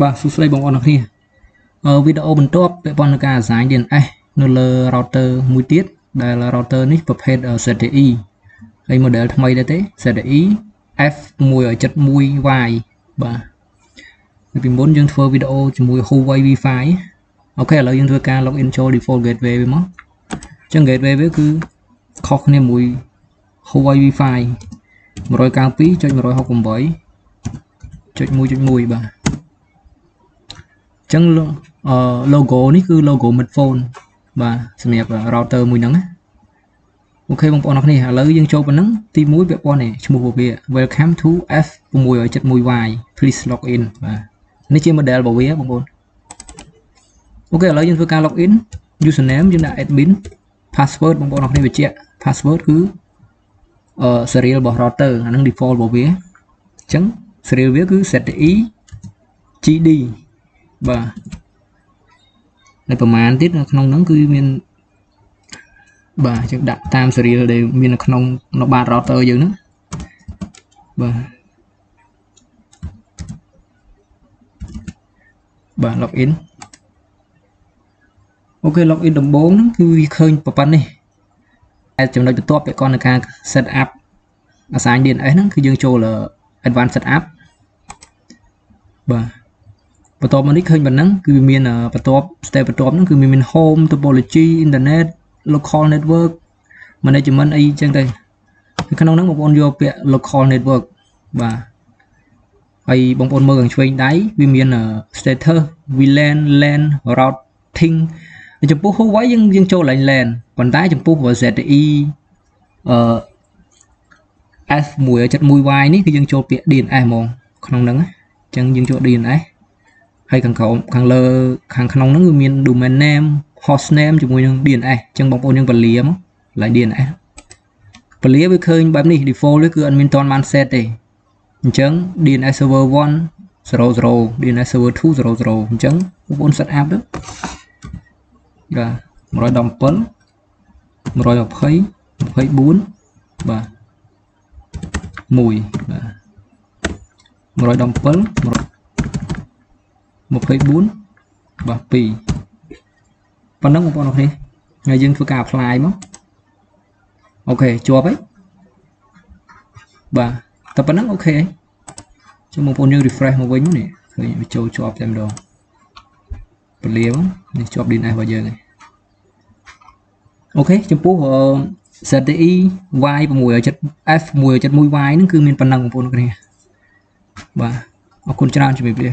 បាទសួស្តីបងប្អូនទាំងគ្នាវីដេអូបន្ទាប់ពាក់ព័ន្ធនឹងការ design DNS នៅលើ router មួយទៀតដែល router នេះប្រភេទ ZTE ហើយ model ថ្មីដែរទេ ZTE F671Y បាទពីមុនយើងធ្វើវីដេអូជាមួយ Huawei Wi-Fi អូខេឥឡូវយើងធ្វើការ login ចូល default gateway វាមកអញ្ចឹង gateway វាគឺខុសគ្នាមួយ Huawei Wi-Fi 192.168.1.1 បាទចឹងlogo នេះគឺ logo Midphone បាទសម្រាប់ router មួយហ្នឹងណាអូខេបងប្អូនអរគុណឥឡូវយើងចូលប៉ុណ្ណឹងទី1ពាក់ព័ន្ធនេះឈ្មោះរបស់វា Welcome to F671Y please log in បាទនេះជា model របស់វាបងប្អូនអូខេឥឡូវយើងធ្វើការ log in username យើងដាក់ admin password បងប្អូនអរគុណបញ្ជាក់ password គឺserial របស់ router អាហ្នឹង default របស់វាអញ្ចឹង serial វាគឺ ZTE GD បាទហើយប្រមាណទៀតនៅក្នុងហ្នឹងគឺមានបាទយើងដាក់តាម serial ដែលមាននៅក្នុងបាត router យើងហ្នឹងបាទ login អូខេ login ដំបូងហ្នឹងគឺវាឃើញប៉ុណ្ណេះតែចំណុចបន្ទាប់ពាក់ព័ន្ធនឹងការ set up assign DNS ហ្នឹងគឺយើងចូល advanced setup បាទបន្ទាប់មកនេះឃើញប៉ុណ្ណឹងគឺវាមានបន្ទាប់ step បន្ទាប់ហ្នឹងគឺមាន home topology internet local network management អីចឹងទៅក្នុងហ្នឹងបងប្អូនយកពាក្យ local network បាទហើយបងប្អូនមើលខាងឆ្វេងដៃវាមាន status VLAN LAN routing ចំពោះ Huawei យើងចូល LAN ប៉ុន្តែចំពោះ ZTE F671Y នេះគឺយើងចូលពាក្យ DNS ហ្មងក្នុងហ្នឹងអញ្ចឹងយើងចូល DNS ហើយខាងក្រោមខាងលើខាងក្នុងហ្នឹងគឺមាន domain name host name ជាមួយនឹង DNS អញ្ចឹងបងប្អូនយើងពលាមកកន្លែង DNS ពលាវាឃើញបែបនេះ default វាគឺអត់មានតន់បាន set ទេអញ្ចឹង DNS server 100 DNS server 200អញ្ចឹងបងប្អូន set up ទៅបាទ117 120 24បាទ1បាទ117 24បាទ2ប៉ុណ្ណឹងបងប្អូនអរគុណហើយយើងធ្វើការ apply មកអូខេជាប់ហើយបាទតែប៉ុណ្ណឹងអូខេចាំបងប្អូនយើង refresh មកវិញនេះឃើញវាចូលជាប់តែម្ដងពលាមកនេះជាប់ DNS របស់យើងហើយអូខេចំពោះ ZTE F671Y ហ្នឹងគឺមានប៉ុណ្ណឹងបងប្អូនគ្នាបាទអរគុណច្រើនជំរាបលា